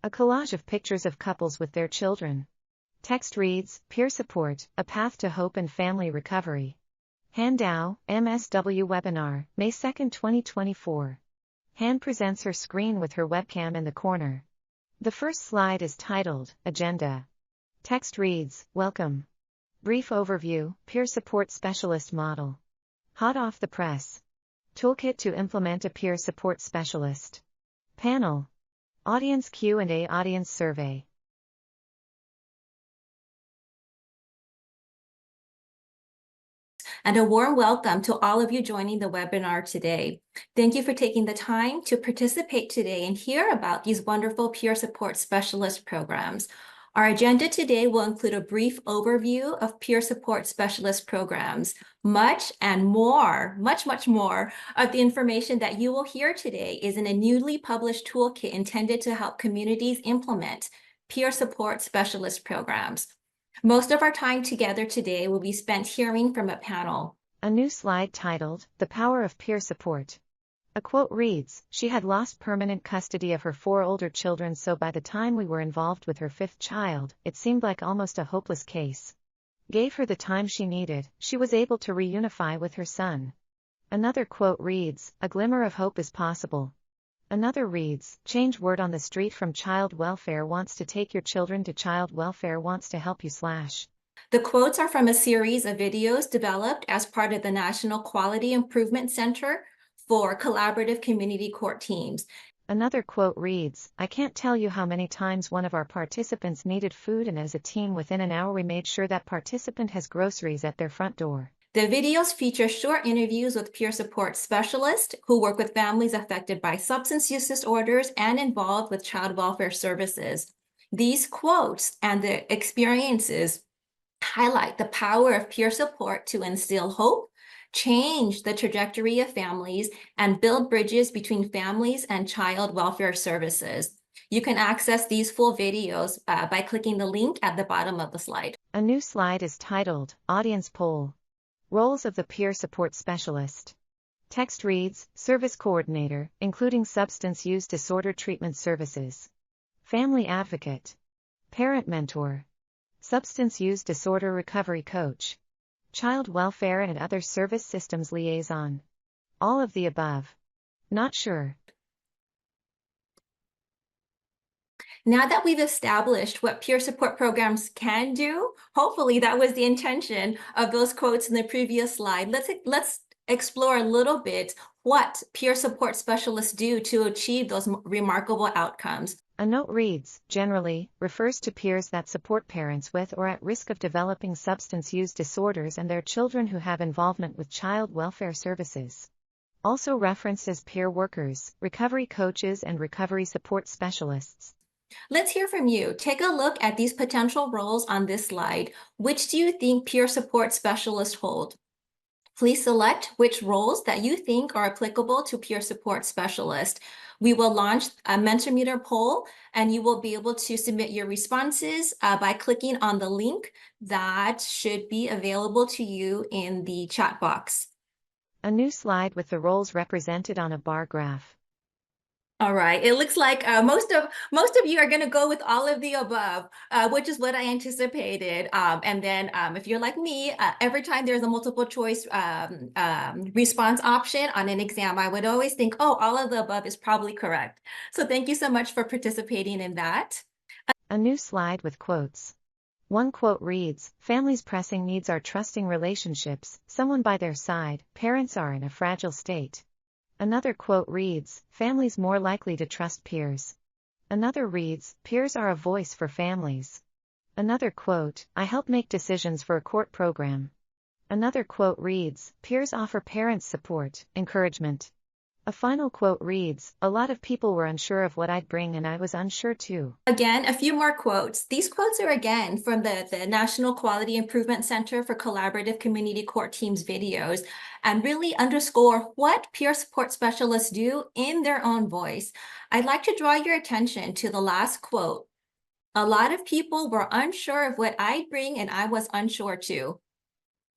A collage of pictures of couples with their children. Text reads, Peer Support, A Path to Hope and Family Recovery. Han Dao, MSW Webinar, May 2, 2024. Han presents her screen with her webcam in the corner. The first slide is titled, Agenda. Text reads, Welcome. Brief overview, Peer Support Specialist Model. Hot off the press. Toolkit to implement a peer support specialist. Panel. Audience Q&A Audience Survey. And a warm welcome to all of you joining the webinar today. Thank you for taking the time to participate today and hear about these wonderful peer support specialist programs. Our agenda today will include a brief overview of peer support specialist programs. Much more of the information that you will hear today is in a newly published toolkit intended to help communities implement peer support specialist programs. Most of our time together today will be spent hearing from a panel. A new slide titled, The Power of Peer Support. A quote reads, She had lost permanent custody of her 4 older children, so by the time we were involved with her 5th child, it seemed like almost a hopeless case. Gave her the time she needed, she was able to reunify with her son. Another quote reads, A glimmer of hope is possible. Another reads, Change word on the street from child welfare wants to take your children to child welfare wants to help you / The quotes are from a series of videos developed as part of the National Quality Improvement Center for Collaborative Community Court Teams. Another quote reads, I can't tell you how many times one of our participants needed food, and as a team within an hour we made sure that participant has groceries at their front door. The videos feature short interviews with peer support specialists who work with families affected by substance use disorders and involved with child welfare services. These quotes and the experiences highlight the power of peer support to instill hope, change the trajectory of families, and build bridges between families and child welfare services. You can access these full videos by clicking the link at the bottom of the slide. A new slide is titled, Audience Poll. Roles of the Peer Support Specialist. Text reads, Service Coordinator, including Substance Use Disorder Treatment Services. Family Advocate. Parent Mentor. Substance Use Disorder Recovery Coach. Child Welfare and Other Service Systems Liaison. All of the above. Not sure. Now that we've established what peer support programs can do, hopefully that was the intention of those quotes in the previous slide. Let's explore a little bit what peer support specialists do to achieve those remarkable outcomes. A note reads, generally, refers to peers that support parents with or at risk of developing substance use disorders and their children who have involvement with child welfare services. Also referenced as peer workers, recovery coaches, and recovery support specialists. Let's hear from you. Take a look at these potential roles on this slide. Which do you think peer support specialists hold? Please select which roles that you think are applicable to peer support specialist. We will launch a Mentimeter poll, and you will be able to submit your responses by clicking on the link that should be available to you in the chat box. A new slide with the roles represented on a bar graph. All right, it looks like most of you are going to go with all of the above, which is what I anticipated. And then if you're like me, every time there's a multiple choice response option on an exam, I would always think, oh, all of the above is probably correct. So thank you so much for participating in that. A new slide with quotes. One quote reads, Families' pressing needs are trusting relationships, someone by their side, parents are in a fragile state. Another quote reads, Families more likely to trust peers. Another reads, Peers are a voice for families. Another quote, I help make decisions for a court program. Another quote reads, Peers offer parents support, encouragement. A final quote reads, A lot of people were unsure of what I'd bring and I was unsure too. Again, a few more quotes. These quotes are again from the National Quality Improvement Center for Collaborative Community Court Teams videos and really underscore what peer support specialists do in their own voice. I'd like to draw your attention to the last quote. A lot of people were unsure of what I'd bring and I was unsure too.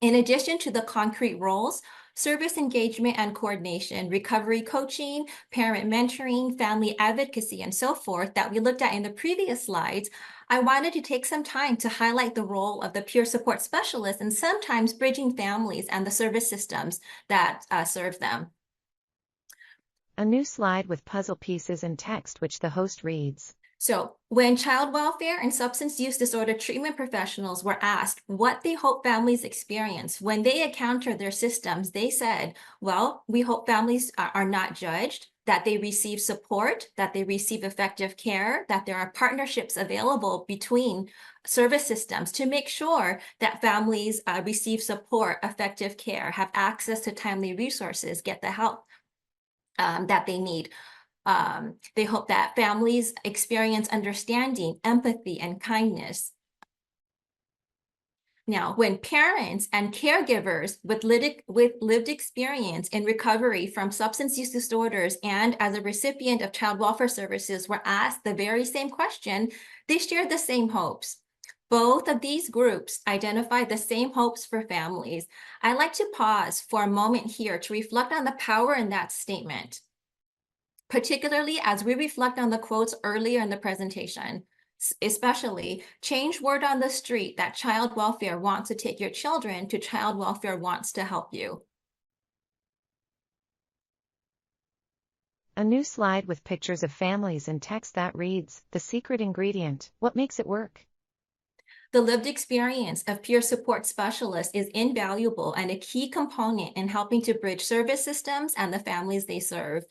In addition to the concrete roles, service engagement and coordination, recovery coaching, parent mentoring, family advocacy, and so forth that we looked at in the previous slides, I wanted to take some time to highlight the role of the peer support specialist and sometimes bridging families and the service systems that serve them. A new slide with puzzle pieces and text which the host reads. So when child welfare and substance use disorder treatment professionals were asked what they hope families experience when they encounter their systems, they said, well, we hope families are not judged, that they receive support, that they receive effective care, that there are partnerships available between service systems to make sure that families receive support, effective care, have access to timely resources, get the help that they need. They hope that families experience understanding, empathy, and kindness. Now, when parents and caregivers with lived experience in recovery from substance use disorders and as a recipient of child welfare services were asked the very same question, they shared the same hopes. Both of these groups identified the same hopes for families. I'd like to pause for a moment here to reflect on the power in that statement, particularly as we reflect on the quotes earlier in the presentation, especially change word on the street that child welfare wants to take your children to child welfare wants to help you. A new slide with pictures of families and text that reads, the secret ingredient, what makes it work? The lived experience of peer support specialists is invaluable and a key component in helping to bridge service systems and the families they serve.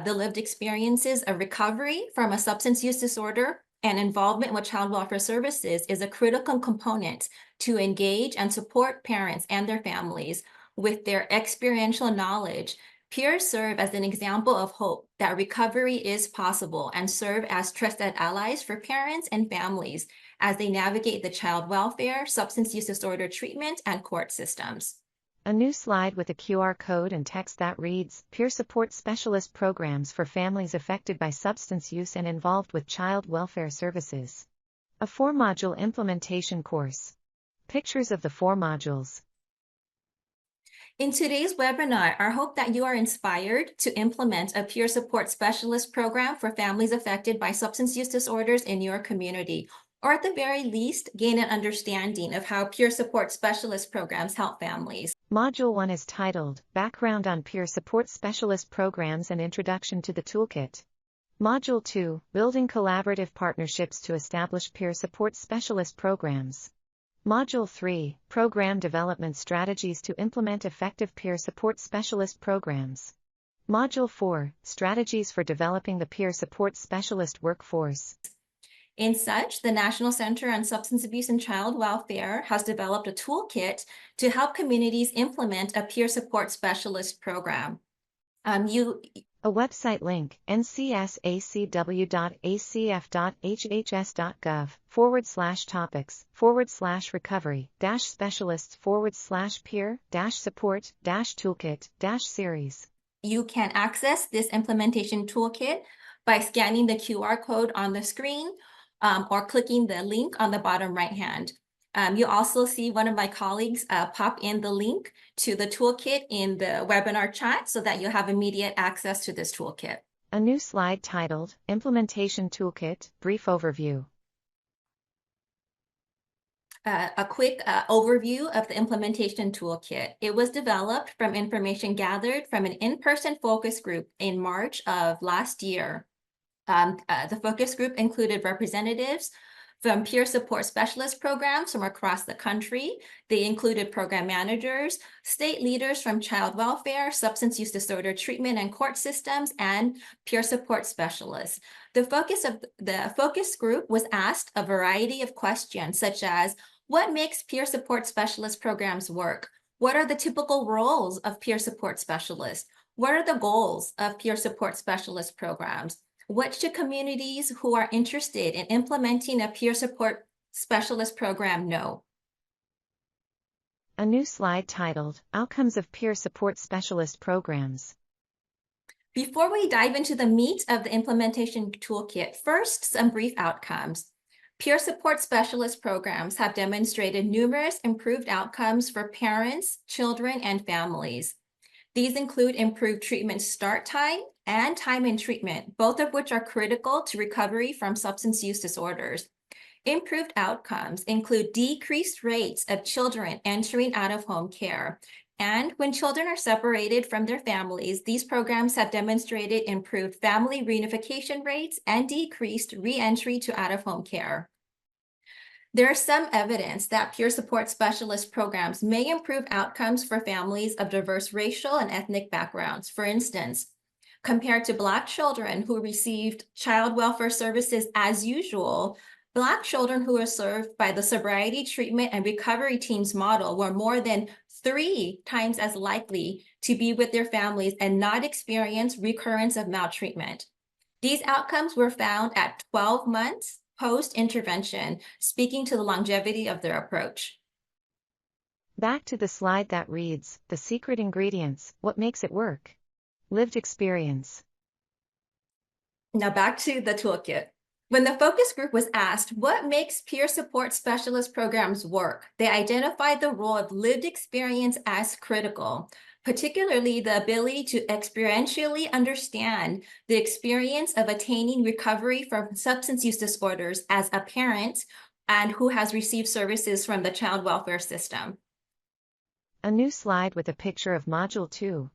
The lived experiences of recovery from a substance use disorder and involvement with child welfare services is a critical component to engage and support parents and their families. With their experiential knowledge, peers serve as an example of hope that recovery is possible and serve as trusted allies for parents and families as they navigate the child welfare, substance use disorder treatment, and court systems. A new slide with a QR code and text that reads, Peer Support Specialist Programs for Families Affected by Substance Use and Involved with Child Welfare Services. A 4-module implementation course. Pictures of the 4 modules. In today's webinar, I hope that you are inspired to implement a peer support specialist program for families affected by substance use disorders in your community, or at the very least, gain an understanding of how peer support specialist programs help families. Module 1 is titled, Background on Peer Support Specialist Programs and Introduction to the Toolkit. Module 2, Building Collaborative Partnerships to Establish Peer Support Specialist Programs. Module 3, Program Development Strategies to Implement Effective Peer Support Specialist Programs. Module 4, Strategies for Developing the Peer Support Specialist Workforce. In such, the National Center on Substance Abuse and Child Welfare has developed a toolkit to help communities implement a peer support specialist program. A website link, ncsacw.achs.gov/topics/recovery-support-peer-support-toolkit-series. You can access this implementation toolkit by scanning the QR code on the screen or clicking the link on the bottom right hand. You also see one of my colleagues pop in the link to the toolkit in the webinar chat so that you have immediate access to this toolkit. A new slide titled, Implementation Toolkit, Brief Overview. A quick overview of the implementation toolkit. It was developed from information gathered from an in-person focus group in March of last year. The focus group included representatives from peer support specialist programs from across the country. They included program managers, state leaders from child welfare, substance use disorder treatment and court systems, and peer support specialists. The focus group was asked a variety of questions such as, what makes peer support specialist programs work? What are the typical roles of peer support specialists? What are the goals of peer support specialist programs? What should communities who are interested in implementing a peer support specialist program know? A new slide titled, Outcomes of Peer Support Specialist Programs. Before we dive into the meat of the implementation toolkit, first, some brief outcomes. Peer support specialist programs have demonstrated numerous improved outcomes for parents, children, and families. These include improved treatment start time and time in treatment, both of which are critical to recovery from substance use disorders. Improved outcomes include decreased rates of children entering out-of-home care. And when children are separated from their families, these programs have demonstrated improved family reunification rates and decreased re-entry to out-of-home care. There is some evidence that peer support specialist programs may improve outcomes for families of diverse racial and ethnic backgrounds. For instance, compared to Black children who received child welfare services as usual, Black children who were served by the sobriety treatment and recovery teams model were more than 3 times as likely to be with their families and not experience recurrence of maltreatment. These outcomes were found at 12 months post-intervention, speaking to the longevity of their approach. Back to the slide that reads, the secret ingredients, what makes it work? Lived experience. Now back to the toolkit. When the focus group was asked what makes peer support specialist programs work, they identified the role of lived experience as critical, particularly the ability to experientially understand the experience of attaining recovery from substance use disorders as a parent and who has received services from the child welfare system. A new slide with a picture of Module 2.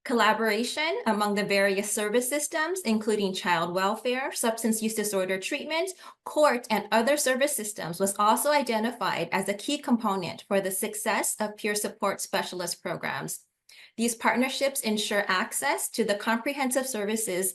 Collaboration among the various service systems, including child welfare, substance use disorder treatment, court, and other service systems, was also identified as a key component for the success of peer support specialist programs. These partnerships ensure access to the comprehensive services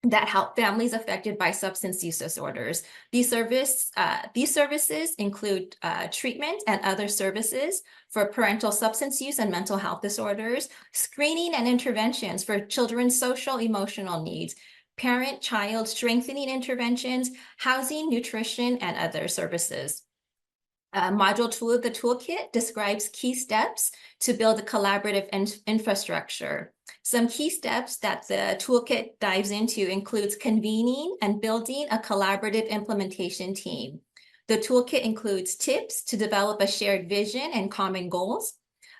that help families affected by substance use disorders. These services include treatment and other services for parental substance use and mental health disorders, screening and interventions for children's social emotional needs, parent-child strengthening interventions, housing, nutrition, and other services. Module 2 of the toolkit describes key steps to build a collaborative infrastructure. Some key steps that the toolkit dives into includes convening and building a collaborative implementation team. The toolkit includes tips to develop a shared vision and common goals.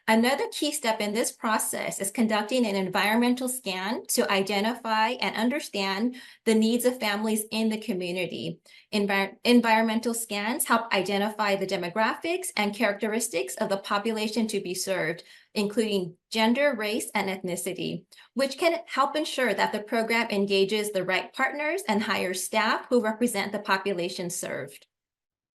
Another key step in this process is conducting an environmental scan to identify and understand the needs of families in the community. Environmental scans help identify the demographics and characteristics of the population to be served, including gender, race, and ethnicity, which can help ensure that the program engages the right partners and hires staff who represent the population served,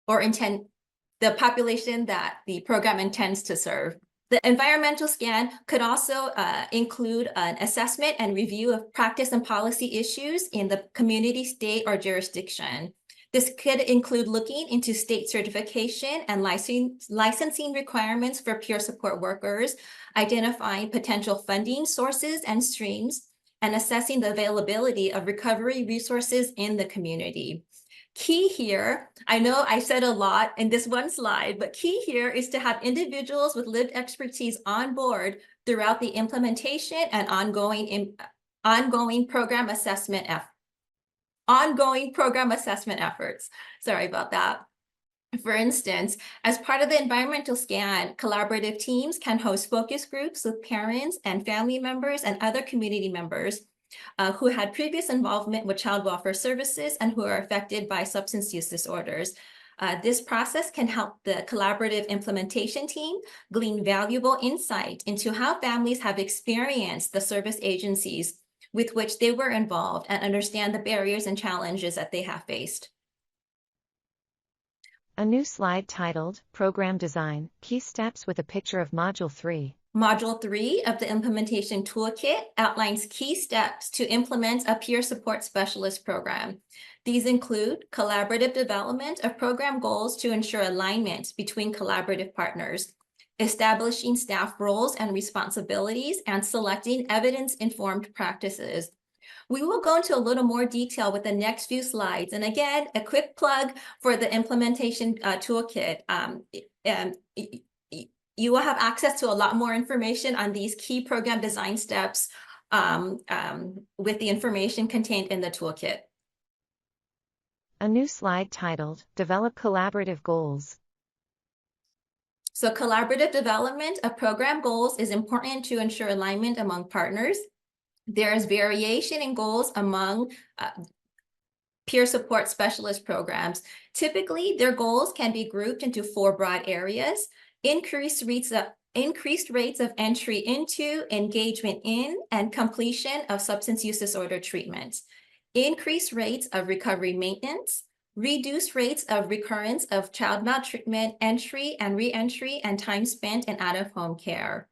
or the population that the program intends to serve. The environmental scan could also include an assessment and review of practice and policy issues in the community, state, or jurisdiction. This could include looking into state certification and licensing requirements for peer support workers, identifying potential funding sources and streams, and assessing the availability of recovery resources in the community. Key here, I know I said a lot in this one slide, but key here is to have individuals with lived expertise on board throughout the implementation and ongoing program assessment efforts. Sorry about that. For instance, as part of the environmental scan, collaborative teams can host focus groups with parents and family members and other community members who had previous involvement with child welfare services and who are affected by substance use disorders. This process can help the collaborative implementation team glean valuable insight into how families have experienced the service agencies with which they were involved and understand the barriers and challenges that they have faced. A new slide titled Program Design, Key Steps with a picture of Module 3. Module 3 of the implementation toolkit outlines key steps to implement a peer support specialist program. These include collaborative development of program goals to ensure alignment between collaborative partners, establishing staff roles and responsibilities, and selecting evidence-informed practices. We will go into a little more detail with the next few slides. And again, a quick plug for the implementation toolkit. You will have access to a lot more information on these key program design steps with the information contained in the toolkit. A new slide titled Develop Collaborative Goals. So collaborative development of program goals is important to ensure alignment among partners. There is variation in goals among peer support specialist programs. Typically, their goals can be grouped into 4 broad areas: increased rates of entry into, engagement in, and completion of substance use disorder treatment, increased rates of recovery maintenance, reduced rates of recurrence of child maltreatment, entry and re-entry, and time spent in out-of-home care,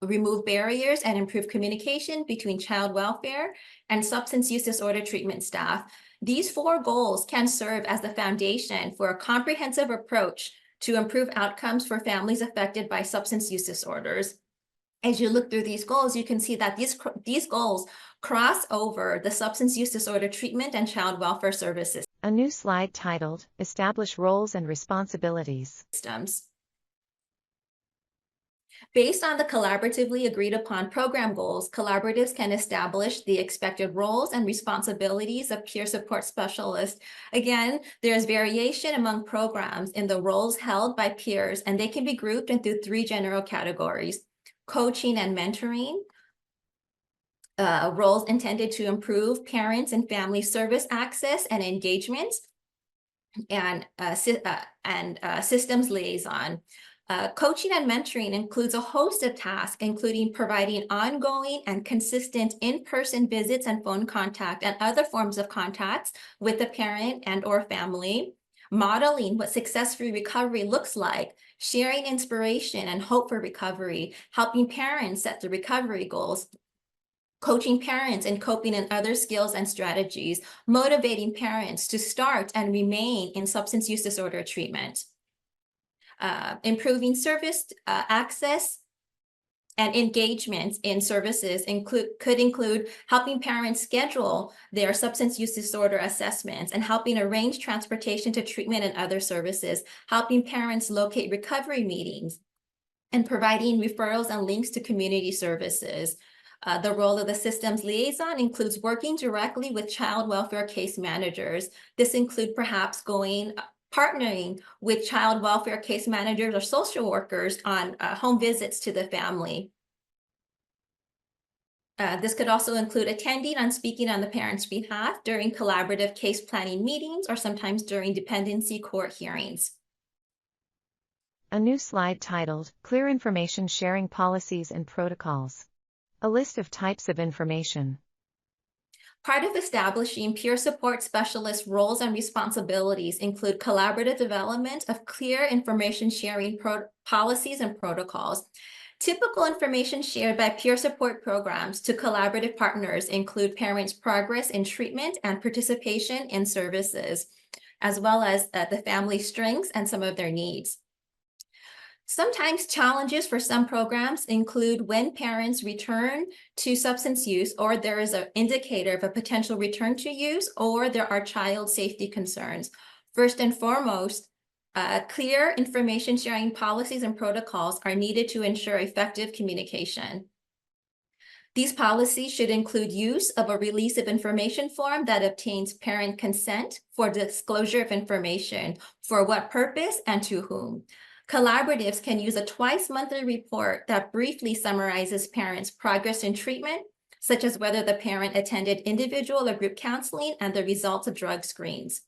remove barriers and improve communication between child welfare and substance use disorder treatment staff. These 4 goals can serve as the foundation for a comprehensive approach to improve outcomes for families affected by substance use disorders. As you look through these goals, you can see that these goals cross over the substance use disorder treatment and child welfare services A new slide titled, Establish Roles and Responsibilities. systems. Based on the collaboratively agreed upon program goals, collaboratives can establish the expected roles and responsibilities of peer support specialists. Again, there's variation among programs in the roles held by peers, and they can be grouped into 3 general categories: coaching and mentoring, roles intended to improve parents and family service access and engagement, and systems liaison. Coaching and mentoring includes a host of tasks, including providing ongoing and consistent in-person visits and phone contact and other forms of contacts with the parent and or family, modeling what success-free recovery looks like, sharing inspiration and hope for recovery, helping parents set the recovery goals, coaching parents in coping and other skills and strategies, motivating parents to start and remain in substance use disorder treatment. Improving service access and engagement in services could include helping parents schedule their substance use disorder assessments and helping arrange transportation to treatment and other services, helping parents locate recovery meetings, and providing referrals and links to community services. The role of the systems liaison includes working directly with child welfare case managers. This includes perhaps partnering with child welfare case managers or social workers on home visits to the family. This could also include attending and speaking on the parent's behalf during collaborative case planning meetings or sometimes during dependency court hearings. A new slide titled, Clear Information Sharing Policies and Protocols. A list of types of information. Part of establishing peer support specialist roles and responsibilities include collaborative development of clear information sharing policies and protocols. Typical information shared by peer support programs to collaborative partners include parents' progress in treatment and participation in services, as well as the family's strengths and some of their needs. Sometimes challenges for some programs include when parents return to substance use, or there is an indicator of a potential return to use, or there are child safety concerns. First and foremost, clear information sharing policies and protocols are needed to ensure effective communication. These policies should include use of a release of information form that obtains parent consent for disclosure of information, for what purpose and to whom. Collaboratives can use a twice-monthly report that briefly summarizes parents' progress in treatment, such as whether the parent attended individual or group counseling and the results of drug screens.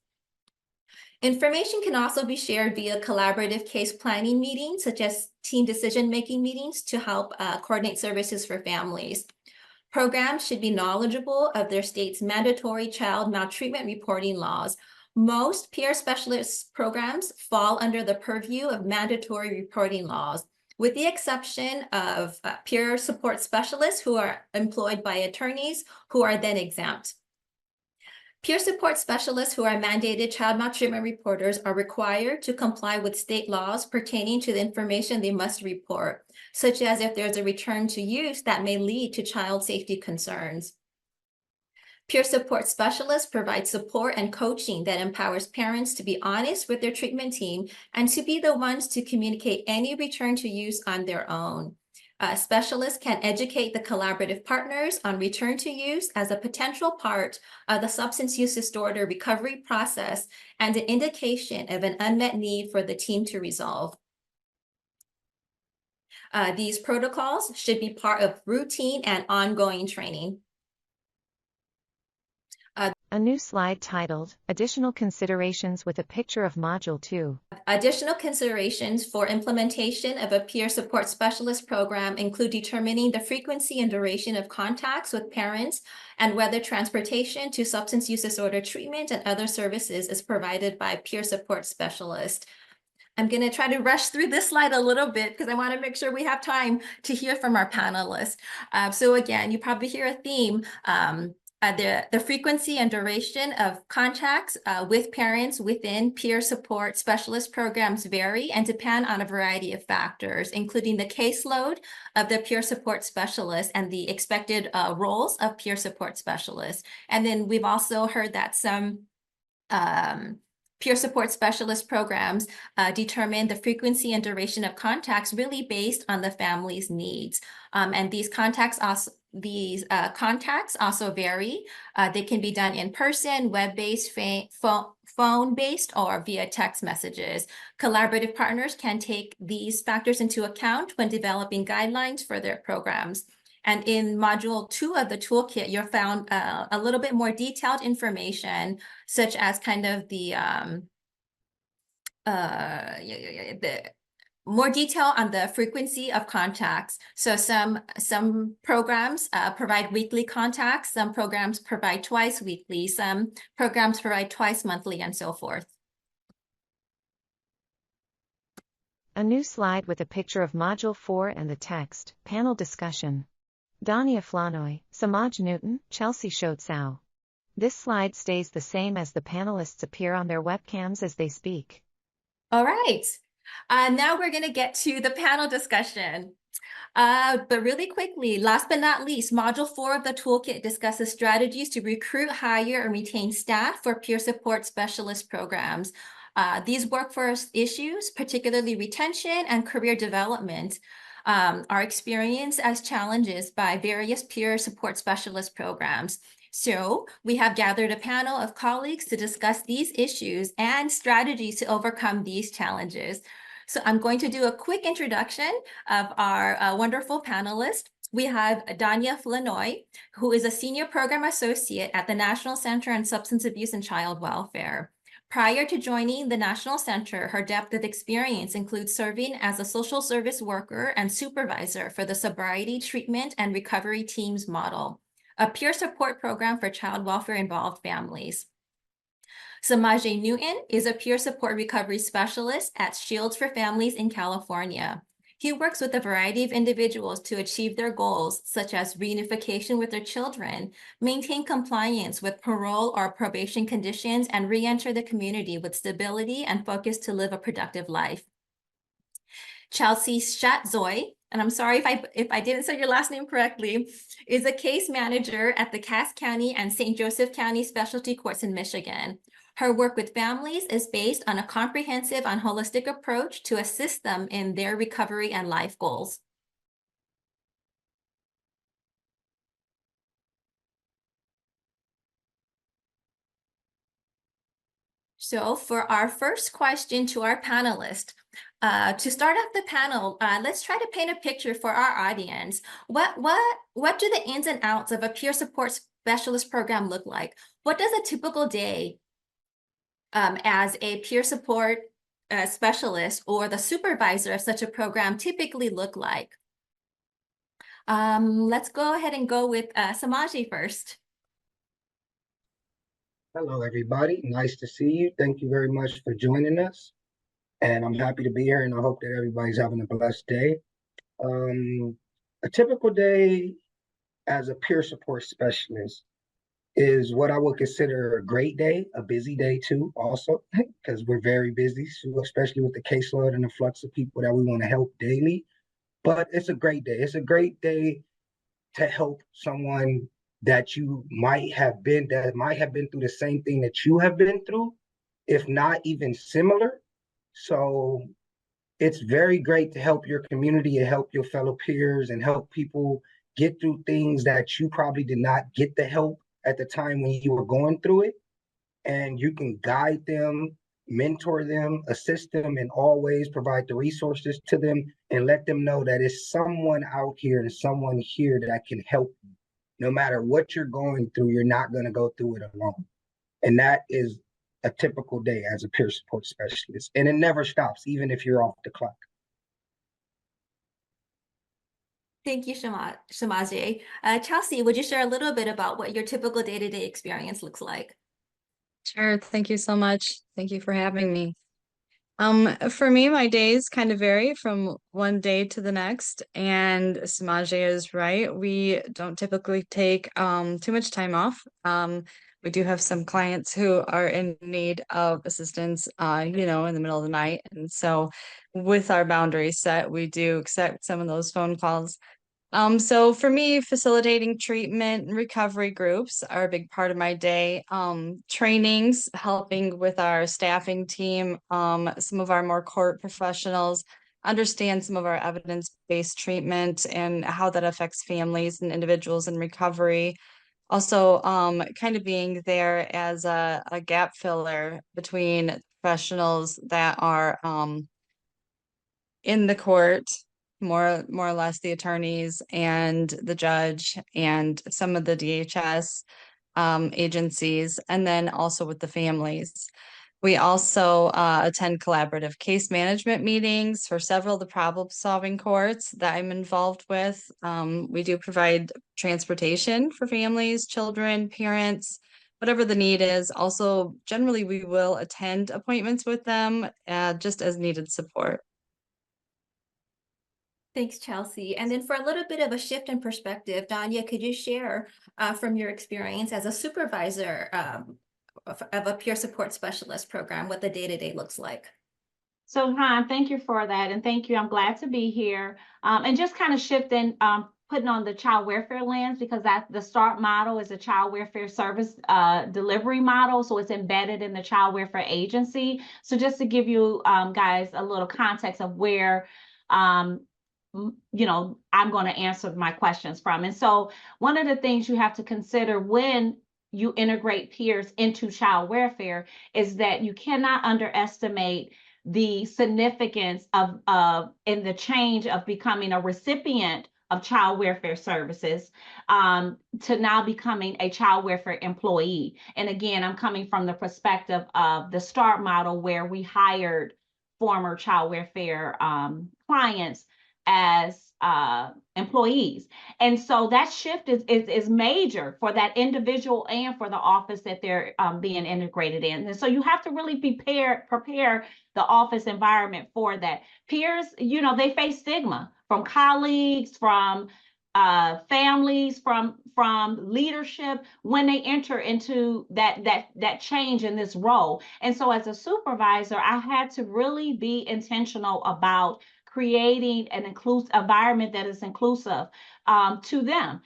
Information can also be shared via collaborative case planning meetings, such as team decision-making meetings, to help coordinate services for families. Programs should be knowledgeable of their state's mandatory child maltreatment reporting laws. Most peer specialist programs fall under the purview of mandatory reporting laws, with the exception of peer support specialists who are employed by attorneys who are then exempt. Peer support specialists who are mandated child maltreatment reporters are required to comply with state laws pertaining to the information they must report, such as if there's a return to use that may lead to child safety concerns. Peer support specialists provide support and coaching that empowers parents to be honest with their treatment team and to be the ones to communicate any return to use on their own. Specialists can educate the collaborative partners on return to use as a potential part of the substance use disorder recovery process and an indication of an unmet need for the team to resolve. These protocols should be part of routine and ongoing training. A new slide titled, Additional Considerations with a picture of Module 2. Additional considerations for implementation of a peer support specialist program include determining the frequency and duration of contacts with parents and whether transportation to substance use disorder treatment and other services is provided by peer support specialist. I'm going to try to rush through this slide a little bit because I want to make sure we have time to hear from our panelists. So again, you probably hear a theme. The frequency and duration of contacts with parents within peer support specialist programs vary and depend on a variety of factors, including the caseload of the peer support specialist and the expected roles of peer support specialists. And then we've also heard that some peer support specialist programs determine the frequency and duration of contacts really based on the family's needs. And these contacts also vary. They can be done in person, web-based, phone-based, or via text messages. Collaborative partners can take these factors into account when developing guidelines for their programs. And in Module 2 of the toolkit, you'll found a little bit more detailed information, such as kind of the more detail on the frequency of contacts. So some programs provide weekly contacts, some programs provide twice weekly, some programs provide twice monthly, and so forth. A new slide with a picture of Module 4 and the text, Panel Discussion. Dania Flanoy, Samaj Newton, Chelsea Shotsau. This slide stays the same as the panelists appear on their webcams as they speak. All right. Now we're going to get to the panel discussion. But really quickly, last but not least, Module 4 of the toolkit discusses strategies to recruit, hire, and retain staff for peer support specialist programs. These workforce issues, particularly retention and career development, are experienced as challenges by various peer support specialist programs. So we have gathered a panel of colleagues to discuss these issues and strategies to overcome these challenges. So I'm going to do a quick introduction of our wonderful panelists. We have Dania Flanoy, who is a senior program associate at the National Center on Substance Abuse and Child Welfare. Prior to joining the National Center, her depth of experience includes serving as a social service worker and supervisor for the Sobriety Treatment and Recovery Teams model, a peer support program for child welfare-involved families. Samaj Newton is a peer support recovery specialist at Shields for Families in California. He works with a variety of individuals to achieve their goals, such as reunification with their children, maintain compliance with parole or probation conditions, and re-enter the community with stability and focus to live a productive life. Chelsea Shatzoy, and I'm sorry if I didn't say your last name correctly, is a case manager at the Cass County and St. Joseph County Specialty Courts in Michigan. Her work with families is based on a comprehensive and holistic approach to assist them in their recovery and life goals. So for our first question to our panelists, to start off the panel, let's try to paint a picture for our audience. What do the ins and outs of a peer support specialist program look like? What does a typical day as a peer support specialist or the supervisor of such a program typically look like? Let's go ahead and go with Samaji first. Hello, everybody. Nice to see you. Thank you very much for joining us. And I'm happy to be here, and I hope that everybody's having a blessed day. A typical day as a peer support specialist is what I would consider a great day, a busy day too, also, because we're very busy, so especially with the caseload and the flux of people that we want to help daily. But it's a great day. It's a great day to help someone that might have been through the same thing that you have been through, if not even similar. So it's very great to help your community and help your fellow peers and help people get through things that you probably did not get the help at the time when you were going through it. And you can guide them mentor them, assist them in all ways, provide the resources to them, and let them know that it's someone out here and someone here that can help you. No matter what you're going through, you're not going to go through it alone. And that is a typical day as a peer support specialist. And it never stops, even if you're off the clock. Thank you, Shamaje. Chelsea, would you share a little bit about what your typical day-to-day experience looks like? Sure. Thank you so much. Thank you for having me. For me, my days kind of vary from one day to the next, and Samaje is right. We don't typically take too much time off. We do have some clients who are in need of assistance, in the middle of the night. And so with our boundaries set, we do accept some of those phone calls. So for me, facilitating treatment and recovery groups are a big part of my day. Trainings, helping with our staffing team, some of our more court professionals understand some of our evidence-based treatment and how that affects families and individuals in recovery. Also, kind of being there as a gap filler between professionals that are in the court, more or less the attorneys and the judge and some of the DHS agencies, and then also with the families. We also attend collaborative case management meetings for several of the problem-solving courts that I'm involved with. We do provide transportation for families, children, parents, whatever the need is. Also, generally, we will attend appointments with them just as needed support. Thanks, Chelsea. And then for a little bit of a shift in perspective, Danya, could you share from your experience as a supervisor of a peer support specialist program what the day-to-day looks like? So, Han, thank you for that. And thank you. I'm glad to be here. And just kind of shifting, putting on the child welfare lens, because that the START model is a child welfare service delivery model. So it's embedded in the child welfare agency. So just to give you guys a little context of where I'm going to answer my questions from. And so one of the things you have to consider when you integrate peers into child welfare is that you cannot underestimate the significance of in the change of becoming a recipient of child welfare services to now becoming a child welfare employee. And again, I'm coming from the perspective of the START model, where we hired former child welfare clients as employees. And so that shift is major for that individual and for the office that they're being integrated in. And so you have to really prepare the office environment for that. Peers, they face stigma from colleagues, from families, from leadership when they enter into that change in this role. And so as a supervisor, I had to really be intentional about creating an inclusive environment that is inclusive to them.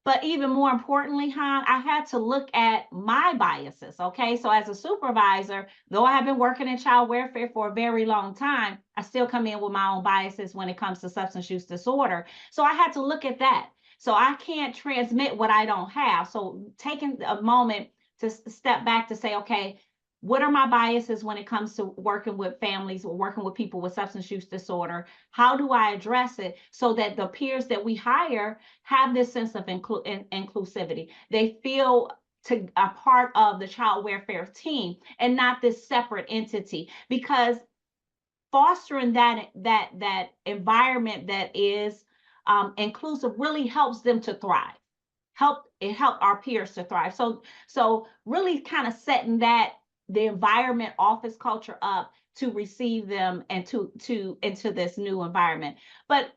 But even more importantly, Han, I had to look at my biases. Okay, so as a supervisor, though I have been working in child welfare for a very long time, I still come in with my own biases when it comes to substance use disorder. So I had to look at that. So I can't transmit what I don't have. So taking a moment to step back to say, okay, what are my biases when it comes to working with families or working with people with substance use disorder? How do I address it so that the peers that we hire have this sense of inclusivity? They feel to a part of the child welfare team and not this separate entity, because fostering that environment that is inclusive really helps them to thrive. It helped our peers to thrive. So really kind of setting the environment, office culture up to receive them and to into this new environment. But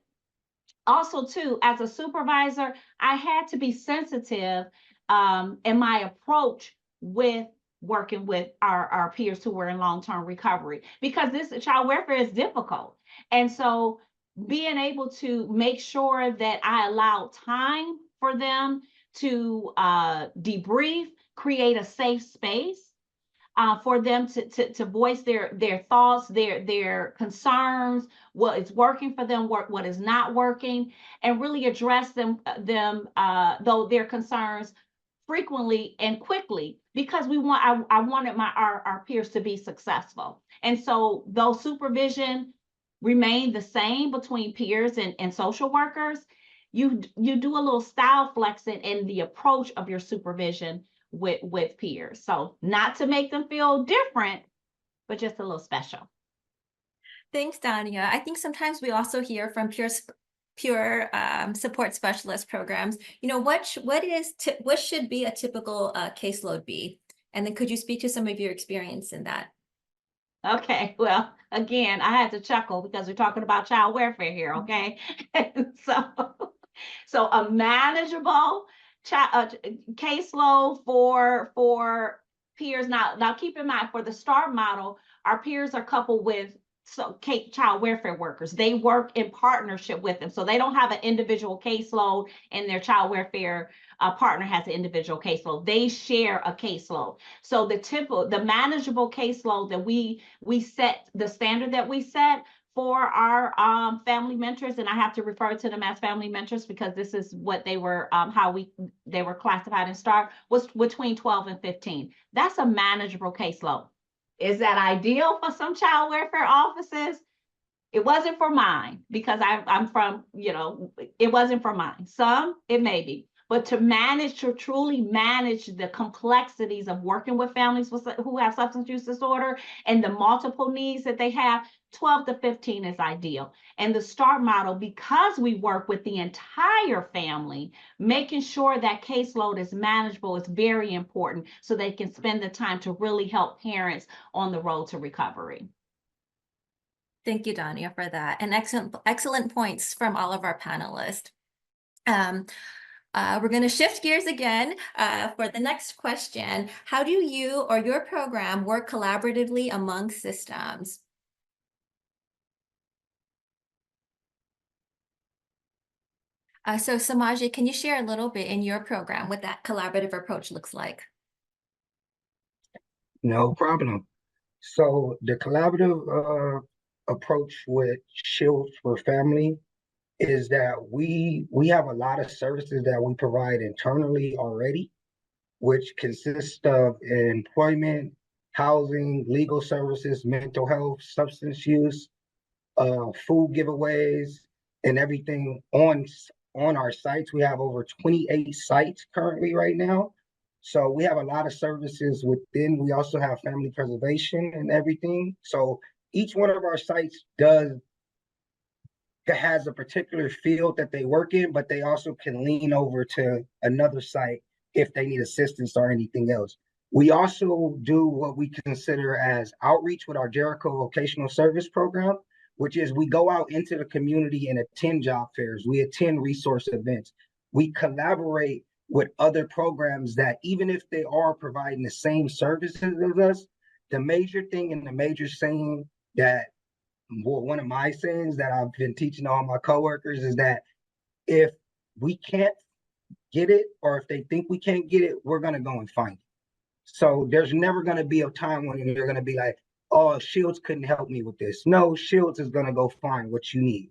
also too, as a supervisor, I had to be sensitive in my approach with working with our peers who were in long-term recovery, because this child welfare is difficult. And so being able to make sure that I allow time for them to debrief, create a safe space for them to voice their thoughts, their concerns, what is working for them, what is not working, and really address them though their concerns frequently and quickly, because I wanted our peers to be successful. And so though supervision remained the same between peers and social workers, you do a little style flexing in the approach of your supervision with peers. So not to make them feel different, but just a little special. Thanks, Dania. I think sometimes we also hear from peer support specialist programs, what should be a typical caseload be? And then could you speak to some of your experience in that? Okay, well, again, I had to chuckle because we're talking about child welfare here, okay? So a manageable caseload for peers. Now keep in mind, for the START model, our peers are coupled with child welfare workers. They work in partnership with them. So they don't have an individual caseload and their child welfare partner has an individual caseload. They share a caseload. So the manageable caseload that we set, the standard that we set for our family mentors, and I have to refer to them as family mentors because this is what they were, they were classified in START, was between 12 and 15. That's a manageable caseload. Is that ideal for some child welfare offices? It wasn't for mine because I'm from, it wasn't for mine. Some, it may be. But to truly manage the complexities of working with families who have substance use disorder and the multiple needs that they have, 12 to 15 is ideal. And the START model, because we work with the entire family, making sure that caseload is manageable is very important so they can spend the time to really help parents on the road to recovery. Thank you, Dania, for that. And excellent points from all of our panelists. We're going to shift gears again for the next question. How do you or your program work collaboratively among systems? So Samaji, can you share a little bit in your program what that collaborative approach looks like? No problem. So the collaborative approach with Shield for Family is that we have a lot of services that we provide internally already, which consists of employment, housing, legal services, mental health, substance use, food giveaways, and everything on our sites. We have over 28 sites currently right now. So we have a lot of services within. We also have family preservation and everything. So each one of our sites has a particular field that they work in, but they also can lean over to another site if they need assistance or anything else. We also do what we consider as outreach with our Jericho Vocational Service Program, which is we go out into the community and attend job fairs. We attend resource events. We collaborate with other programs that, even if they are providing the same services as us, the major thing and the major saying that, one of my sayings that I've been teaching all my coworkers is that if we can't get it, or if they think we can't get it, we're going to go and find it. So there's never going to be a time when you're going to be like, oh, Shields couldn't help me with this. No, Shields is going to go find what you need.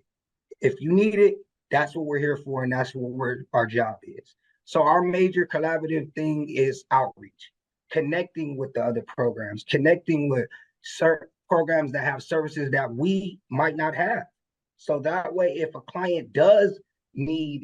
If you need it, that's what we're here for, and that's what our job is. So our major collaborative thing is outreach, connecting with the other programs, connecting with certain programs that have services that we might not have. So that way, if a client does need,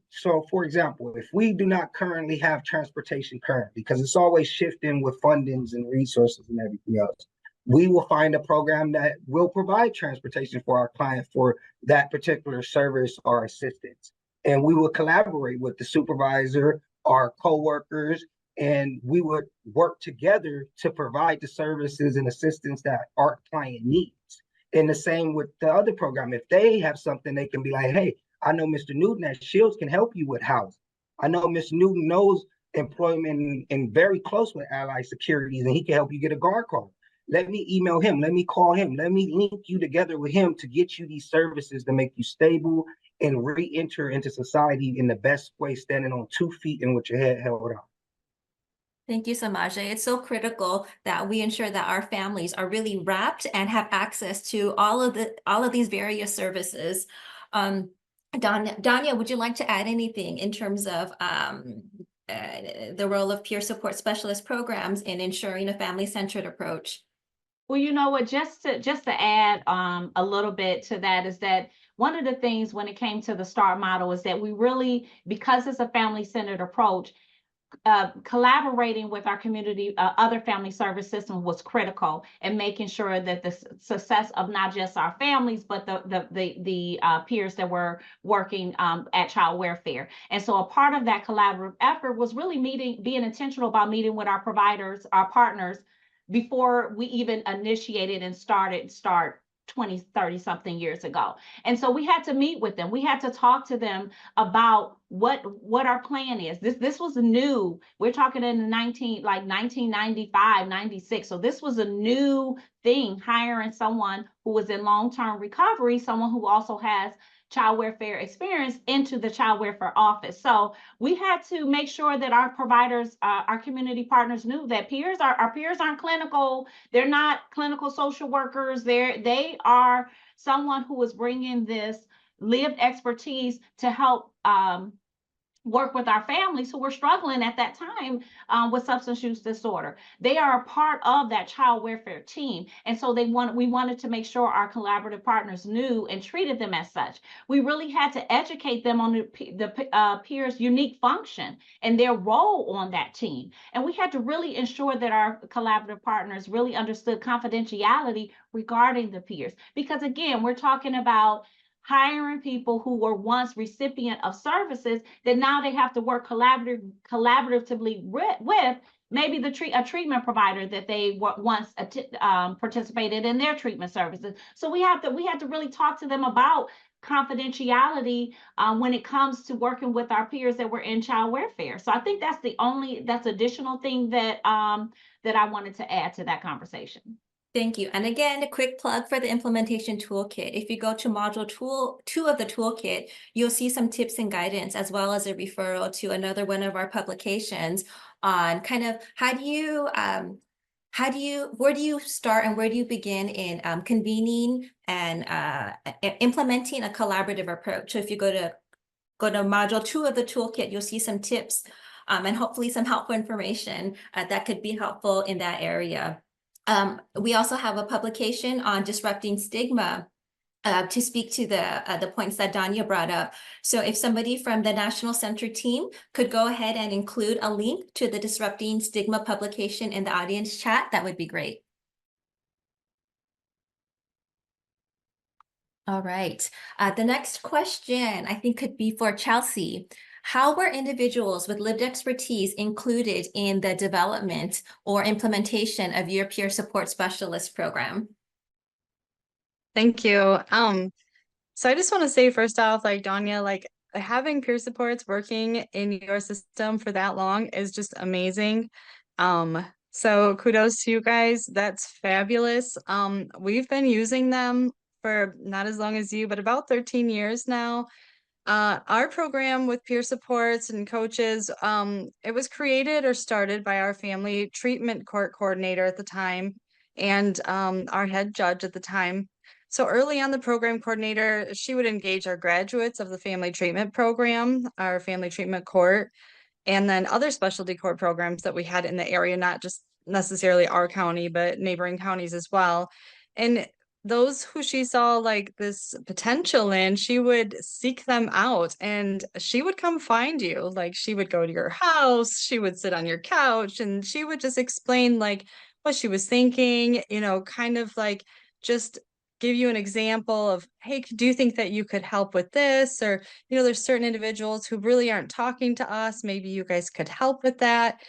so for example, if we do not currently have transportation currently, because it's always shifting with fundings and resources and everything else, we will find a program that will provide transportation for our client for that particular service or assistance. And we will collaborate with the supervisor, our coworkers, and we would work together to provide the services and assistance that our client needs. And the same with the other program. If they have something, they can be like, hey, I know Mr. Newton at Shields can help you with housing. I know Mr. Newton knows employment and very close with Allied Securities, and he can help you get a guard card. Let me email him. Let me call him. Let me link you together with him to get you these services to make you stable and re-enter into society in the best way, standing on 2 feet and with your head held up. Thank you, Samaje. It's so critical that we ensure that our families are really wrapped and have access to all of these various services. Dania, would you like to add anything in terms of the role of peer support specialist programs in ensuring a family-centered approach? Well, you know what, just to add a little bit to that is that one of the things when it came to the START model is that we really, because it's a family-centered approach, collaborating with our community, other family service system was critical in making sure that the success of not just our families, but the peers that were working at child welfare. And so a part of that collaborative effort was really being intentional about meeting with our providers, our partners, before we even initiated and start 20, 30 something years ago. And so we had to meet with them. We had to talk to them about what our plan is. This was new. We're talking in the 1995, 96. So this was a new thing, hiring someone who was in long-term recovery, someone who also has child welfare experience into the child welfare office. So we had to make sure that our providers, our community partners knew that our peers aren't clinical. They're not clinical social workers. They are someone who is bringing this lived expertise to help work with our families who were struggling at that time with substance use disorder. They are a part of that child welfare team. And so we wanted to make sure our collaborative partners knew and treated them as such. We really had to educate them on the peers' unique function and their role on that team. And we had to really ensure that our collaborative partners really understood confidentiality regarding the peers. Because again, we're talking about hiring people who were once recipient of services that now they have to work collaboratively with maybe a treatment provider that they once participated in their treatment services. So we had to really talk to them about confidentiality when it comes to working with our peers that were in child welfare. So I think that's additional thing that that I wanted to add to that conversation. Thank you. And again, a quick plug for the implementation toolkit. If you go to module 2 of the toolkit, you'll see some tips and guidance, as well as a referral to another one of our publications on kind of where do you start and where do you begin in convening and implementing a collaborative approach. So if you go to module 2 of the toolkit, you'll see some tips and hopefully some helpful information that could be helpful in that area. We also have a publication on disrupting stigma to speak to the points that Danya brought up. So if somebody from the National Center team could go ahead and include a link to the Disrupting Stigma publication in the audience chat, that would be great. All right. The next question I think could be for Chelsea. How were individuals with lived expertise included in the development or implementation of your peer support specialist program? Thank you. So I just want to say first off, like Danya, like having peer supports working in your system for that long is just amazing. So kudos to you guys. That's fabulous. We've been using them for not as long as you, but about 13 years now. Our program with peer supports and coaches, it was created or started by our family treatment court coordinator at the time and our head judge at the time. So early on, the program coordinator, she would engage our graduates of the family treatment program, our family treatment court, and then other specialty court programs that we had in the area, not just necessarily our county, but neighboring counties as well. And those who she saw like this potential in, she would seek them out and she would come find you. Like she would go to your house, she would sit on your couch, and she would just explain like what she was thinking, you know, kind of like just give you an example of, hey, do you think that you could help with this? Or, you know, there's certain individuals who really aren't talking to us. Maybe you guys could help with that.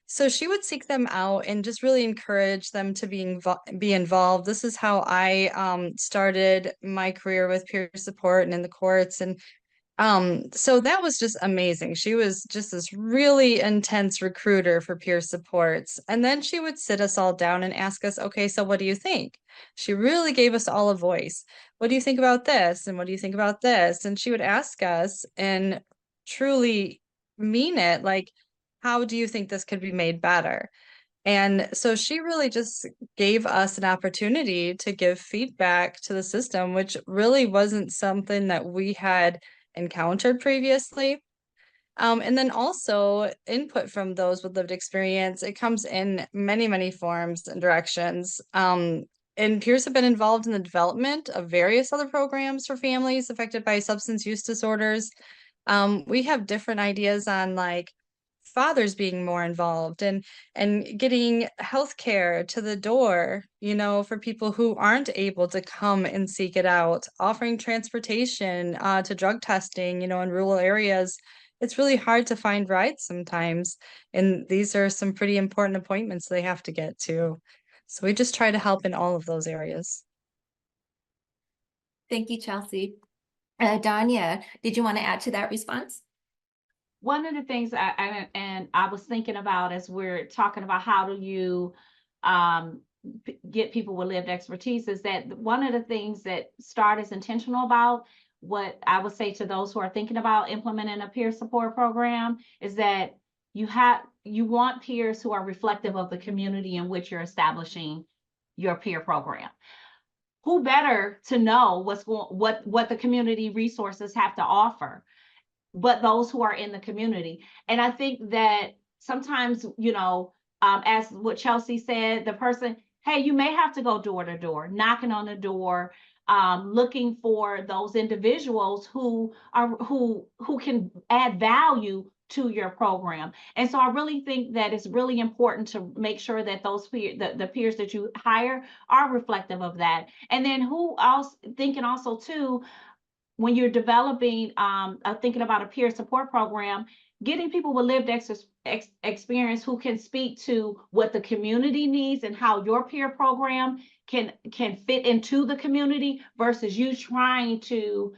So she would seek them out and just really encourage them to be involved. This is how I started my career with peer support and in the courts. And so that was just amazing. She was just this really intense recruiter for peer supports. And then she would sit us all down and ask us, okay, so what do you think? She really gave us all a voice. What do you think about this? And what do you think about this? And she would ask us and truly mean it, like, how do you think this could be made better? And so she really just gave us an opportunity to give feedback to the system, which really wasn't something that we had encountered previously. And then also input from those with lived experience. It comes in many, many forms and directions. And peers have been involved in the development of various other programs for families affected by substance use disorders. We have different ideas on like fathers being more involved and getting healthcare to the door, you know, for people who aren't able to come and seek it out, offering transportation to drug testing, you know, in rural areas. It's really hard to find rides sometimes, and these are some pretty important appointments they have to get to. So we just try to help in all of those areas. Thank you, Chelsea. Danya, did you want to add to that response? One of the things I was thinking about as we're talking about how do you get people with lived expertise is that one of the things that START is intentional about, what I would say to those who are thinking about implementing a peer support program, is that you want peers who are reflective of the community in which you're establishing your peer program. Who better to know what the community resources have to offer but those who are in the community? And I think that sometimes, you know, as what Chelsea said, the person, hey, you may have to go door to door, knocking on the door, looking for those individuals who can add value to your program. And so I really think that it's really important to make sure that those the peers that you hire are reflective of that. And then who else, thinking also too, when you're developing, thinking about a peer support program, getting people with lived experience who can speak to what the community needs and how your peer program can fit into the community versus you trying to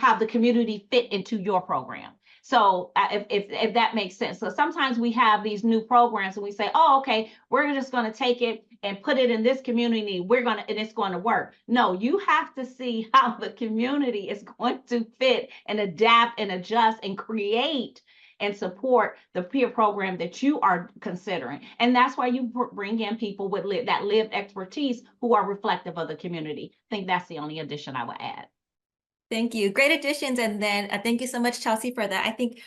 have the community fit into your program. So if that makes sense. So sometimes we have these new programs and we say, oh, okay, we're just going to take it and put it in this community. And it's going to work. No, you have to see how the community is going to fit and adapt and adjust and create and support the peer program that you are considering. And that's why you bring in people with that lived expertise who are reflective of the community. I think that's the only addition I would add. Thank you. Great additions. And then thank you so much, Chelsea, for that. I think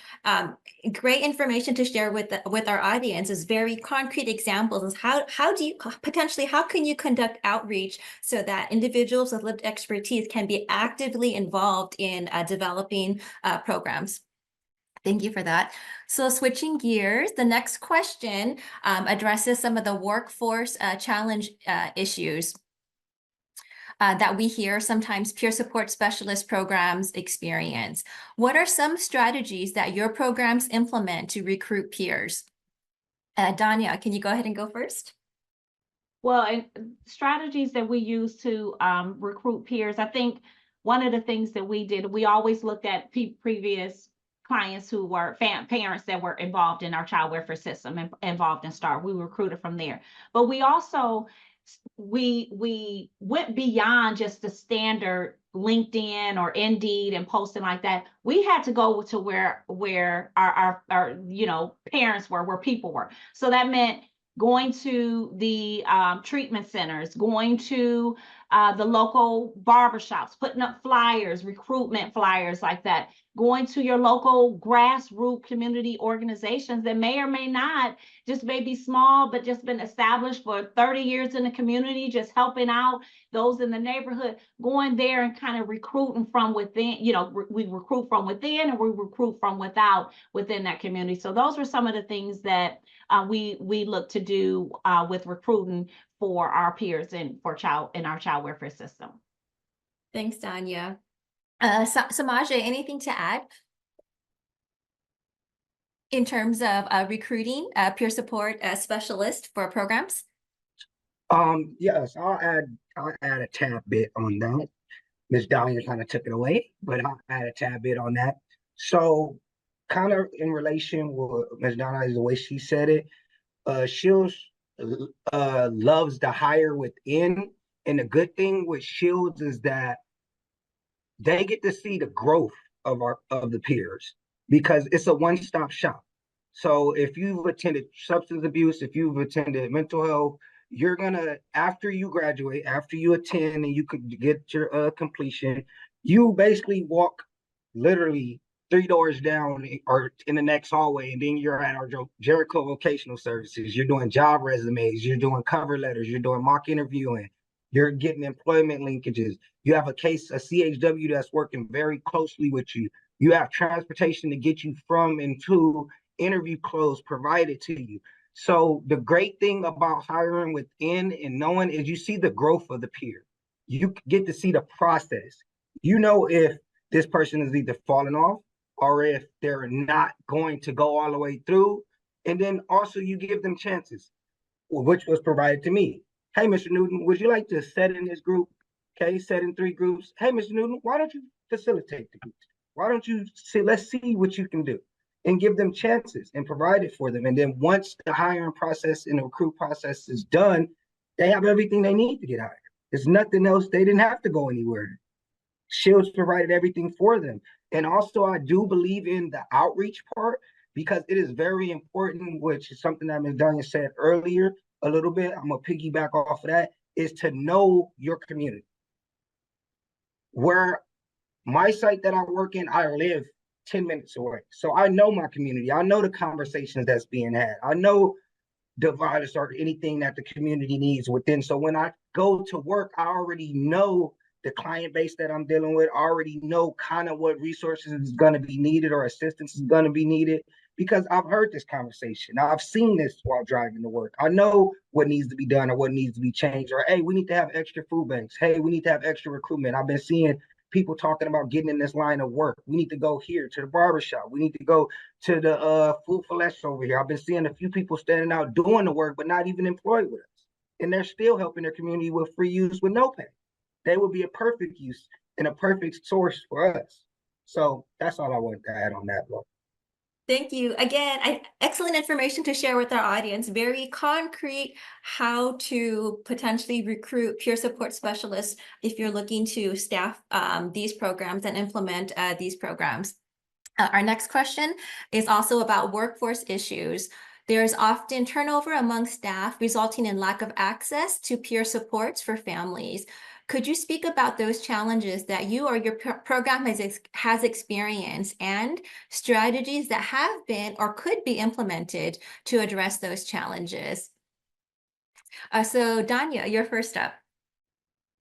great information to share with our audience is very concrete examples of how do you potentially, how can you conduct outreach so that individuals with lived expertise can be actively involved in developing programs. Thank you for that. So switching gears, the next question addresses some of the workforce challenge issues that we hear sometimes peer support specialist programs experience. What are some strategies that your programs implement to recruit peers? Danya, can you go ahead and go first? Well, and strategies that we use to recruit peers, I think one of the things that we did, we always looked at previous clients who were parents that were involved in our child welfare system and involved in START. We recruited from there. But we also we went beyond just the standard LinkedIn or Indeed and posting like that. We had to go to where our you know, parents were, where people were. So that meant going to the treatment centers, going to the local barbershops, putting up flyers, recruitment flyers like that, going to your local grassroots community organizations that may or may not, just may be small, but just been established for 30 years in the community, just helping out those in the neighborhood, going there and kind of recruiting from within. You know, we recruit from within and we recruit from without within that community. So those were some of the things that we look to do with recruiting for our peers and in our child welfare system. Thanks, Danya. Samaje, anything to add in terms of recruiting peer support specialist for programs? Yes, I'll add a tad bit on that. Ms. Dahlia kind of took it away, but I'll add a tad bit on that. So kind of in relation with Ms. Dahlia, the way she said it, Shields loves to hire within. And the good thing with Shields is that they get to see the growth of the peers because it's a one-stop shop. So if you've attended substance abuse, if you've attended mental health, you're gonna, after you graduate, after you attend and you could get your completion, you basically walk literally three doors down or in the next hallway, and then you're at our Jericho Vocational Services. You're doing job resumes, you're doing cover letters, you're doing mock interviewing, you're getting employment linkages. You have a CHW that's working very closely with you. You have transportation to get you from and to interview clothes provided to you. So the great thing about hiring within and knowing is you see the growth of the peer. You get to see the process. You know if this person is either falling off or if they're not going to go all the way through. And then also you give them chances, which was provided to me. Hey, Mr. Newton, would you like to set in this group? Okay, set in 3 groups. Hey, Mr. Newton, why don't you facilitate the groups? Why don't you see, let's see what you can do and give them chances and provide it for them. And then once the hiring process and the recruit process is done, they have everything they need to get hired. There's nothing else. They didn't have to go anywhere. Shields provided everything for them. And also, I do believe in the outreach part because it is very important, which is something that Ms. Dunya said earlier a little bit. I'm going to piggyback off of that, is to know your community. Where my site that I work in, I live 10 minutes away. So I know my community. I know the conversations that's being had. I know the virus or anything that the community needs within. So when I go to work, I already know the client base that I'm dealing with, I already know kind of what resources is going to be needed or assistance is going to be needed because I've heard this conversation. I've seen this while driving to work. I know what needs to be done or what needs to be changed, or, hey, we need to have extra food banks. Hey, we need to have extra recruitment. I've been seeing people talking about getting in this line of work. We need to go here to the barbershop. We need to go to the food for less over here. I've been seeing a few people standing out doing the work, but not even employed with us. And they're still helping their community with free use with no pay. They would be a perfect use and a perfect source for us. So that's all I wanted to add on that one. Thank you. Again, excellent information to share with our audience. Very concrete how to potentially recruit peer support specialists if you're looking to staff these programs and implement these programs. Our next question is also about workforce issues. There's often turnover among staff, resulting in lack of access to peer supports for families. Could you speak about those challenges that you or your program has experienced and strategies that have been or could be implemented to address those challenges? So Danya, you're first up.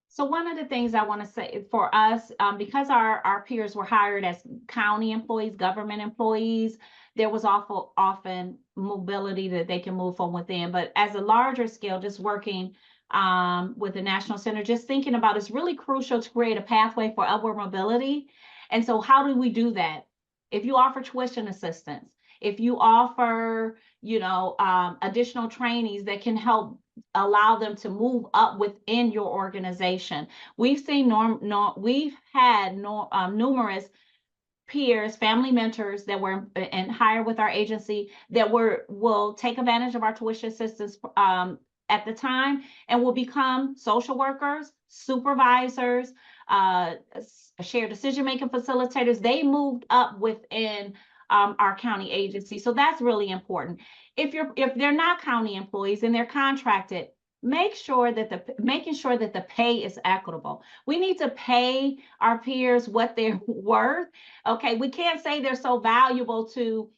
So one of the things I want to say for us, because our peers were hired as county employees, government employees, there was often mobility that they can move from within. But as a larger scale, just working with the National Center, just thinking about it's really crucial to create a pathway for upward mobility. And so how do we do that? If you offer tuition assistance, if you offer, additional trainings that can help allow them to move up within your organization. We've had numerous peers, family mentors that were and hired with our agency that will take advantage of our tuition assistance at the time and will become social workers, supervisors, shared decision-making facilitators. They moved up within our county agency. So that's really important. If they're not county employees and they're contracted, making sure that the pay is equitable. We need to pay our peers what they're worth. Okay, we can't say they're so valuable to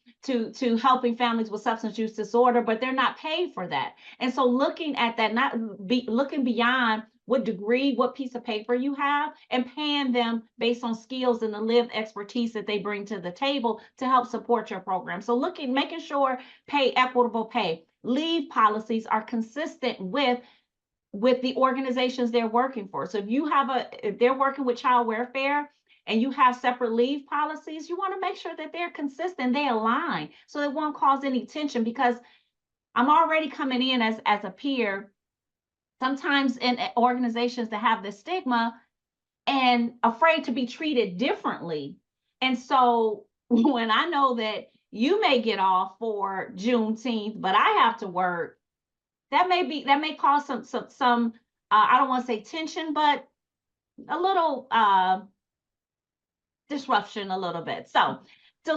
helping families with substance use disorder, but they're not paid for that. And so looking at that, looking beyond what degree, what piece of paper you have, and paying them based on skills and the lived expertise that they bring to the table to help support your program. So making sure equitable pay. Leave policies are consistent with the organizations they're working for. So if they're working with child welfare and you have separate leave policies, you want to make sure that they're consistent, they align, so it won't cause any tension, because I'm already coming in as a peer, sometimes in organizations that have this stigma and afraid to be treated differently. And so when I know that you may get off for Juneteenth, but I have to work, that may cause some I don't want to say tension, but a little disruption a little bit. So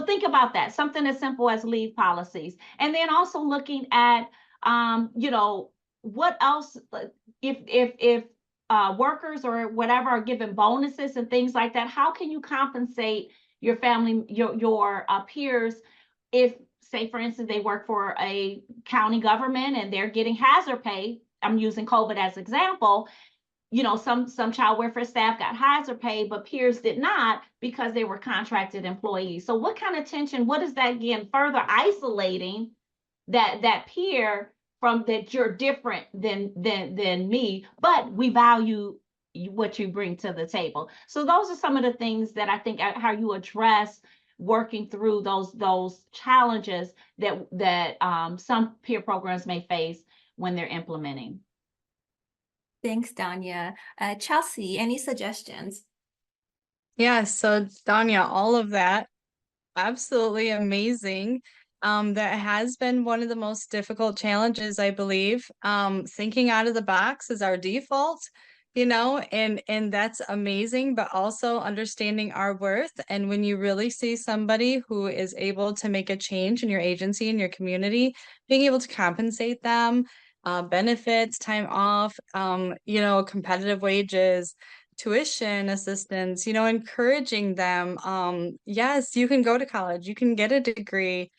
think about that, something as simple as leave policies. And then also looking at what else, if workers or whatever are given bonuses and things like that, how can you compensate your family, your peers, if say for instance they work for a county government and they're getting hazard pay. I'm using COVID as example. You know, some child welfare staff got hazard pay, but peers did not because they were contracted employees. So what kind of tension? What is that again? Further isolating that peer from that you're different than me, but we value what you bring to the table. So those are some of the things that I think how you address working through those challenges that some peer programs may face when they're implementing. Thanks, Danya. Chelsea, any suggestions? Yeah, so Danya, all of that, absolutely amazing. That has been one of the most difficult challenges, I believe. Thinking out of the box is our default, you know, and that's amazing, but also understanding our worth. And when you really see somebody who is able to make a change in your agency, in your community, being able to compensate them, benefits, time off, you know, competitive wages, tuition assistance, you know, encouraging them. Yes, you can go to college, you can get a degree.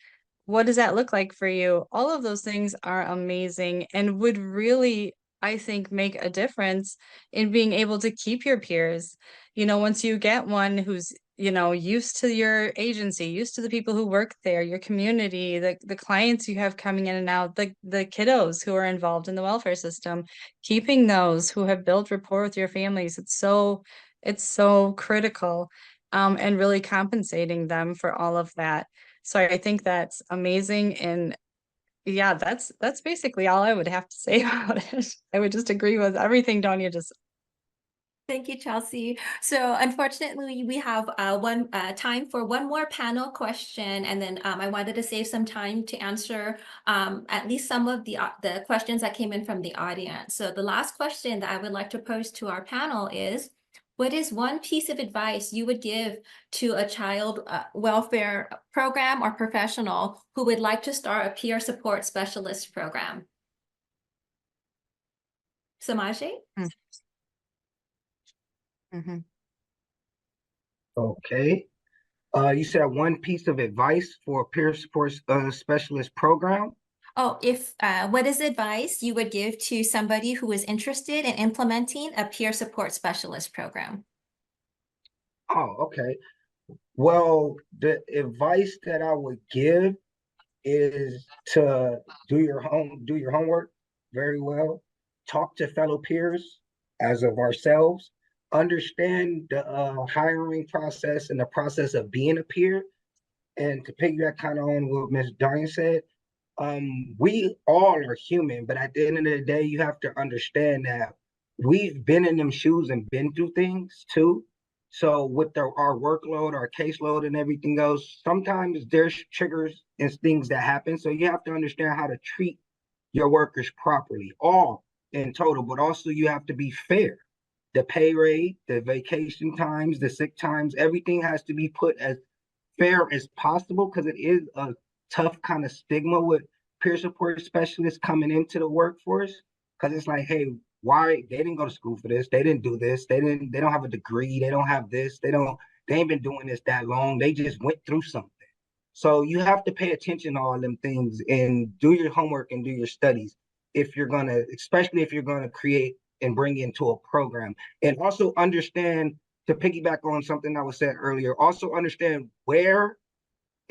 What does that look like for you? All of those things are amazing and would really, I think, make a difference in being able to keep your peers. You know, once you get one who's, you know, used to your agency, used to the people who work there, your community, the clients you have coming in and out, the kiddos who are involved in the welfare system, keeping those who have built rapport with your families, it's so critical, and really compensating them for all of that. So I think that's amazing. And yeah, that's basically all I would have to say about it. I would just agree with everything Danya just. Thank you, Chelsea. So unfortunately, we have one time for one more panel question, and then I wanted to save some time to answer at least some of the questions that came in from the audience. So the last question that I would like to pose to our panel is, what is one piece of advice you would give to a child welfare program or professional who would like to start a peer support specialist program? Samaje? Mm-hmm. Okay. You said one piece of advice for a peer support specialist program. Oh, what is advice you would give to somebody who is interested in implementing a peer support specialist program? Oh, okay. Well, the advice that I would give is to do your homework very well, talk to fellow peers as of ourselves, understand the hiring process and the process of being a peer. And to piggyback kind of on what Ms. Darn said, we all are human, but at the end of the day, you have to understand that we've been in them shoes and been through things too. So with our workload, our caseload, and everything else, sometimes there's triggers and things that happen. So you have to understand how to treat your workers properly, all in total, but also you have to be fair. The pay rate, the vacation times, the sick times, everything has to be put as fair as possible because it is a tough kind of stigma with peer support specialists coming into the workforce because it's like, hey, why they didn't go to school for this, they didn't do this, they don't have a degree, they don't have this, they ain't been doing this that long, they just went through something. So you have to pay attention to all them things and do your homework and do your studies if you're gonna, especially if you're gonna create and bring into a program, and also understand, to piggyback on something that was said earlier, also understand where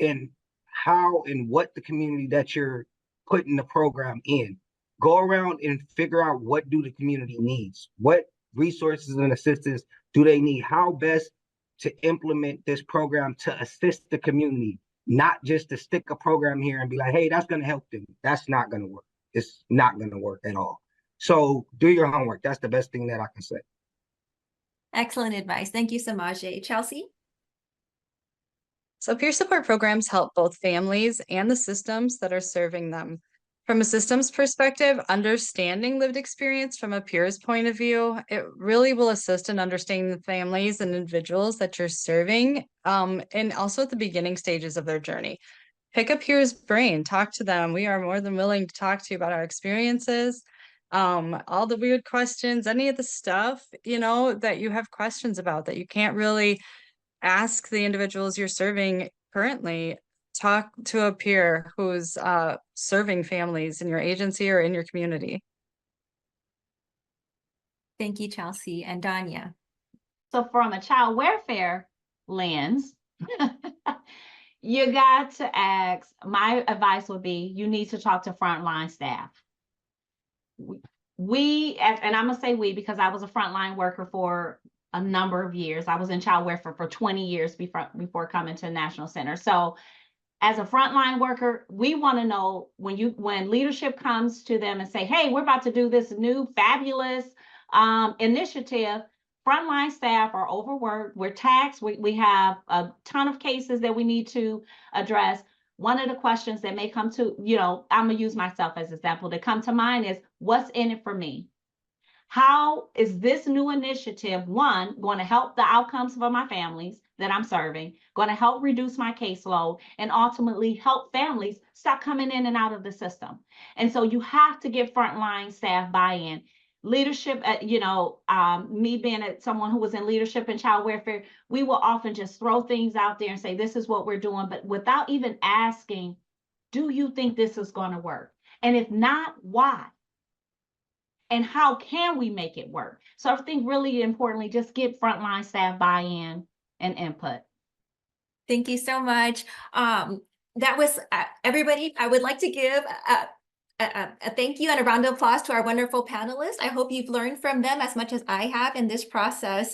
and how and what the community that you're putting the program in. Go around and figure out what do the community needs, what resources and assistance do they need, how best to implement this program to assist the community, not just to stick a program here and be like, hey, that's going to help them. That's not going to work. It's not going to work at all. So do your homework. That's the best thing that I can say. Excellent advice. Thank you, Samaje. Chelsea? So peer support programs help both families and the systems that are serving them. From a systems perspective, understanding lived experience from a peer's point of view, it really will assist in understanding the families and individuals that you're serving, and also at the beginning stages of their journey. Pick a peer's brain, talk to them. We are more than willing to talk to you about our experiences, all the weird questions, any of the stuff, you know, that you have questions about that you can't really ask the individuals you're serving currently, talk to a peer who's serving families in your agency or in your community. Thank you, Chelsea. And Danya. So from a child welfare lens, you got to ask, my advice would be, you need to talk to frontline staff. And I'm gonna say we, because I was a frontline worker for a number of years. I was in child welfare for 20 years before coming to National Center. So as a frontline worker, we want to know when leadership comes to them and say, hey, we're about to do this new fabulous initiative. Frontline staff are overworked. We're taxed. We have a ton of cases that we need to address. One of the questions that may come to, I'm going to use myself as an example, that come to mind is, what's in it for me? How is this new initiative, one, going to help the outcomes for my families that I'm serving, going to help reduce my caseload, and ultimately help families stop coming in and out of the system? And so you have to get frontline staff buy-in. Leadership, me being someone who was in leadership in child welfare, we will often just throw things out there and say, this is what we're doing, but without even asking, do you think this is going to work? And if not, why? And how can we make it work? So I think really importantly, just get frontline staff buy-in and input. Thank you so much. That was everybody. I would like to give a thank you and a round of applause to our wonderful panelists. I hope you've learned from them as much as I have in this process.